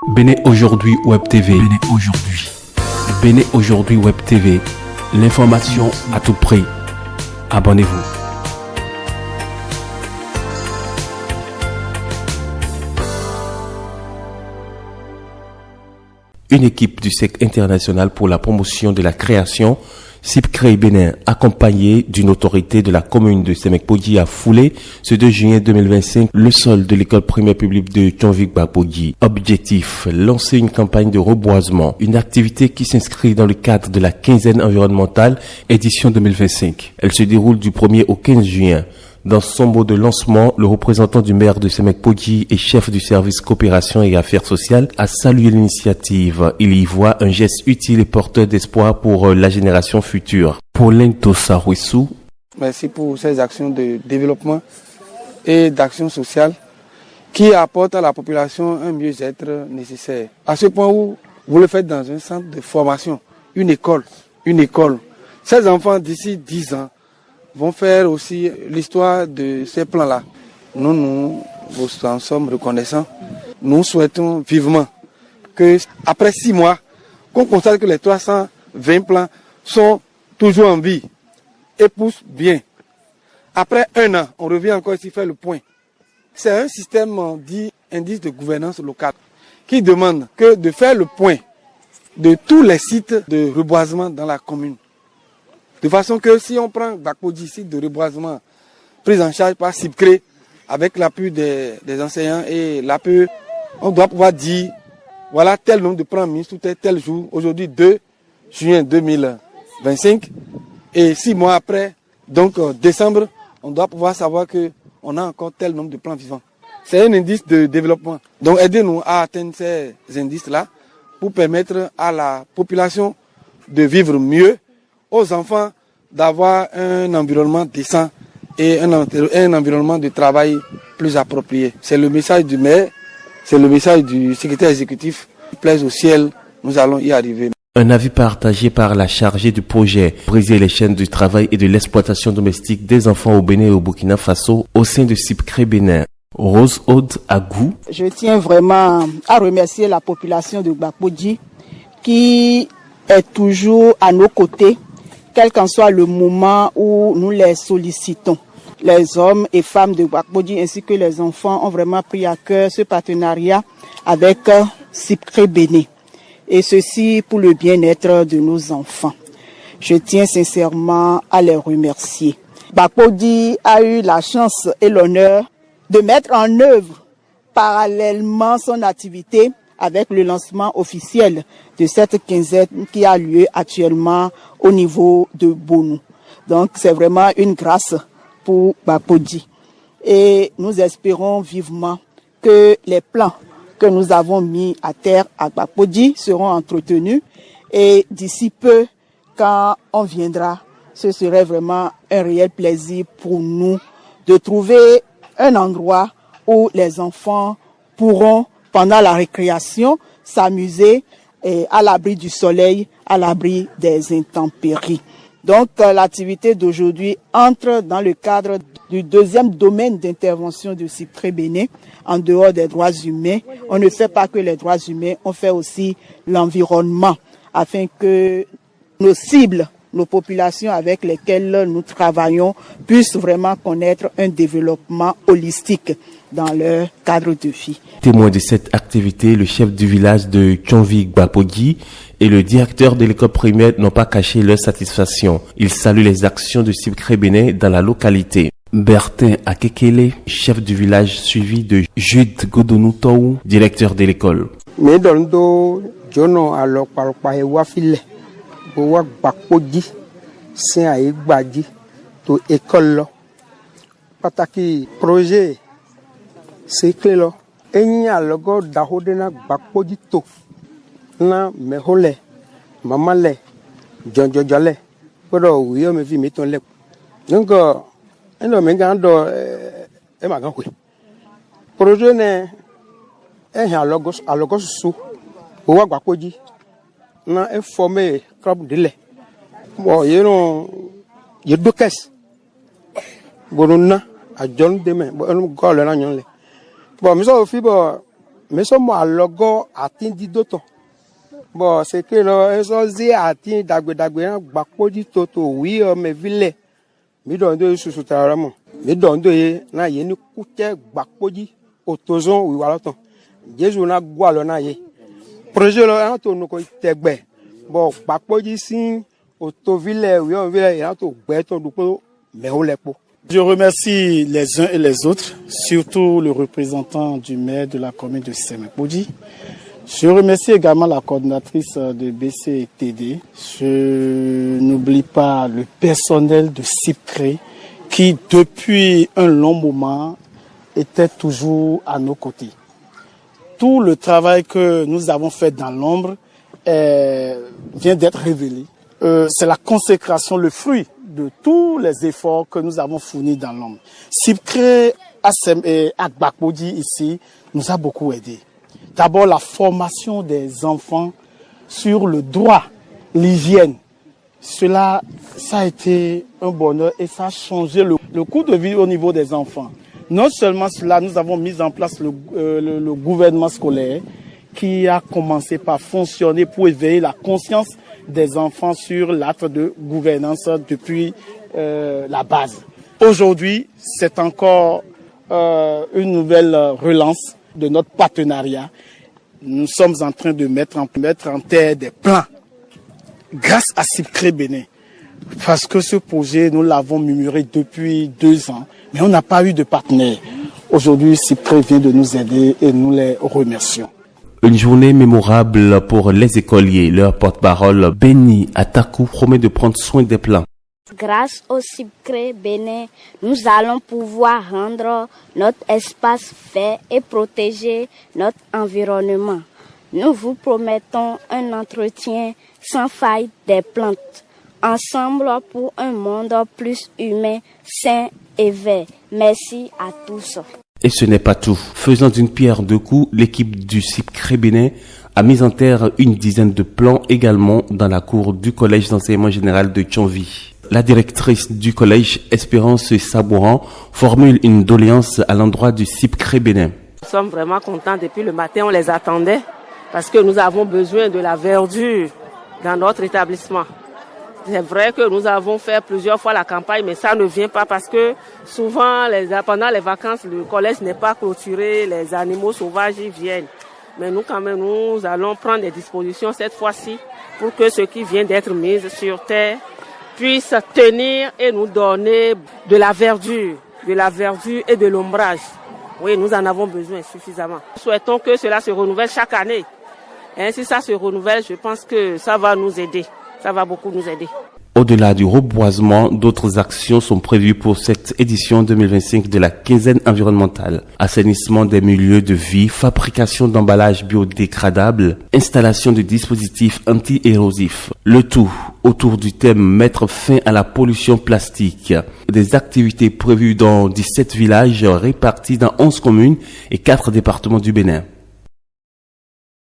Bénin aujourd'hui Web TV. Bénin aujourd'hui. Bénin aujourd'hui Web TV. L'information à tout prix. Abonnez-vous. Une équipe du Cercle international pour la promotion de la création, CIPCRE Bénin, accompagnée d'une autorité de la commune de Semek-Podji, a foulé ce 2 juin 2025 le sol de l'école primaire publique de Tchonvik-Bakpodji. Objectif, lancer une campagne de reboisement, une activité qui s'inscrit dans le cadre de la quinzaine environnementale édition 2025. Elle se déroule du 1er au 15 juin. Dans son mot de lancement, le représentant du maire de Semek-Podji et chef du service coopération et affaires sociales a salué l'initiative. Il y voit un geste utile et porteur d'espoir pour la génération future. Pauline Tossarouissou. Merci pour ces actions de développement et d'action sociale qui apportent à la population un mieux-être nécessaire. À ce point où vous le faites dans un centre de formation, une école. Ces enfants d'ici 10 ans vont faire aussi l'histoire de ces plans-là. Nous vous en sommes reconnaissants. Nous souhaitons vivement que, après 6 mois, qu'on constate que les 320 plans sont toujours en vie et poussent bien. Après 1 an, on revient encore ici faire le point. C'est un système dit indice de gouvernance locale qui demande que de faire le point de tous les sites de reboisement dans la commune. De façon que si on prend Bakpodji, site de reboisement pris en charge par CIPCRE, avec l'appui des enseignants et l'appui, on doit pouvoir dire, voilà tel nombre de plans mis sous tel jour, aujourd'hui 2 juin 2025, et 6 mois après, donc décembre, on doit pouvoir savoir qu'on a encore tel nombre de plans vivants. C'est un indice de développement. Donc aidez-nous à atteindre ces indices-là pour permettre à la population de vivre mieux, aux enfants d'avoir un environnement décent et un environnement de travail plus approprié. C'est le message du maire, c'est le message du secrétaire exécutif. Plaise au ciel, nous allons y arriver. Un avis partagé par la chargée du projet Briser les chaînes du travail et de l'exploitation domestique des enfants au Bénin et au Burkina Faso au sein de CIPCRE Bénin. Rose Aude Agou. Je tiens vraiment à remercier la population de Bakpodji qui est toujours à nos côtés, quel qu'en soit le moment où nous les sollicitons. Les hommes et femmes de Bakpodji ainsi que les enfants ont vraiment pris à cœur ce partenariat avec CIPCRE Bénin. Et ceci pour le bien-être de nos enfants. Je tiens sincèrement à les remercier. Bakpodji a eu la chance et l'honneur de mettre en œuvre parallèlement son activité avec le lancement officiel de cette quinzaine qui a lieu actuellement au niveau de Bonou. Donc c'est vraiment une grâce pour Bakpodji. Et nous espérons vivement que les plans que nous avons mis à terre à Bakpodji seront entretenus. Et d'ici peu, quand on viendra, ce serait vraiment un réel plaisir pour nous de trouver un endroit où les enfants pourront, pendant la récréation, s'amuser à l'abri du soleil, à l'abri des intempéries. Donc l'activité d'aujourd'hui entre dans le cadre du 2e domaine d'intervention de CIPCRE Bénin, en dehors des droits humains. On ne fait pas que les droits humains, on fait aussi l'environnement, afin que nos cibles, nos populations avec lesquelles nous travaillons puissent vraiment connaître un développement holistique dans leur cadre de vie. Témoin de cette activité, le chef du village de Tchonvik-Bakpodji et le directeur de l'école primaire n'ont pas caché leur satisfaction. Ils saluent les actions de CIPCRE Bénin dans la localité. Bertin Akekele, chef du village suivi de Jude Godonoutou, directeur de l'école. Bakpodji c'est à Igbadji to école pataki projet c'est clé là enya logo dahodena Bakpodji to na mehole mamale jonjojale kodo wiyo me vi meton le donc eno me gando e magan kwe projet ne alogo su o wa Bakpodji na informé club de lait bon ye do caisse bonuna a John demain bon gol na nyon le bon mi so fi bon mais sommes à logo attendi d'autres. Bon, c'est que là, ils ont atteint d'agwe bakpodi toto oui, mais ville. Mi donne de sous taramo. Mi donne de na yeni kuche bakpodi otozon oui wala ton. Jésus na gwalo na ye. Projet là to no ko tegbe. Bon, bakpodi sin otoville oui on ville ya to gbe ton dupo mais o lepo. Je remercie les uns et les autres, surtout le représentant du maire de la commune de Semekpodji. Je remercie également la coordinatrice de BCTD. Je n'oublie pas le personnel de SIPCRE qui, depuis un long moment, était toujours à nos côtés. Tout le travail que nous avons fait dans l'ombre vient d'être révélé. C'est la consécration, le fruit de tous les efforts que nous avons fournis dans l'ombre. SIPCRE et Bakpodji ici nous a beaucoup aidés. D'abord, la formation des enfants sur le droit, l'hygiène. Ça a été un bonheur et ça a changé le coût de vie au niveau des enfants. Non seulement cela, nous avons mis en place le gouvernement scolaire qui a commencé par fonctionner pour éveiller la conscience des enfants sur l'acte de gouvernance depuis la base. Aujourd'hui, c'est encore une nouvelle relance de notre partenariat. Nous sommes en train de mettre en terre des plans grâce à SIPCRE Bénin. Parce que ce projet, nous l'avons murmuré depuis 2 ans, mais on n'a pas eu de partenaire. Aujourd'hui, SIPCRE vient de nous aider et nous les remercions. Une journée mémorable pour les écoliers. Leur porte-parole, Béni Atakou, promet de prendre soin des plants. Grâce au SIPCRE Bénin, nous allons pouvoir rendre notre espace fait et protéger notre environnement. Nous vous promettons un entretien sans faille des plantes, ensemble pour un monde plus humain, sain et vert. Merci à tous. Et ce n'est pas tout. Faisant d'une pierre deux coups, l'équipe du SIPCRE Bénin a mis en terre une dizaine de plants également dans la cour du collège d'enseignement général de Tchonvi. La directrice du collège, Espérance Sabouran, formule une doléance à l'endroit du SIPCRE Bénin. Nous sommes vraiment contents. Depuis le matin, on les attendait parce que nous avons besoin de la verdure dans notre établissement. C'est vrai que nous avons fait plusieurs fois la campagne, mais ça ne vient pas parce que souvent, pendant les vacances, le collège n'est pas clôturé, les animaux sauvages y viennent. Mais nous, quand même, nous allons prendre des dispositions cette fois-ci pour que ce qui vient d'être mis sur terre puisse tenir et nous donner de la verdure et de l'ombrage. Oui, nous en avons besoin suffisamment. Nous souhaitons que cela se renouvelle chaque année. Et si ça se renouvelle, je pense que ça va nous aider. Ça va beaucoup nous aider. Au-delà du reboisement, d'autres actions sont prévues pour cette édition 2025 de la quinzaine environnementale. Assainissement des milieux de vie, fabrication d'emballages biodégradables, installation de dispositifs anti-érosifs. Le tout autour du thème mettre fin à la pollution plastique. Des activités prévues dans 17 villages répartis dans 11 communes et 4 départements du Bénin.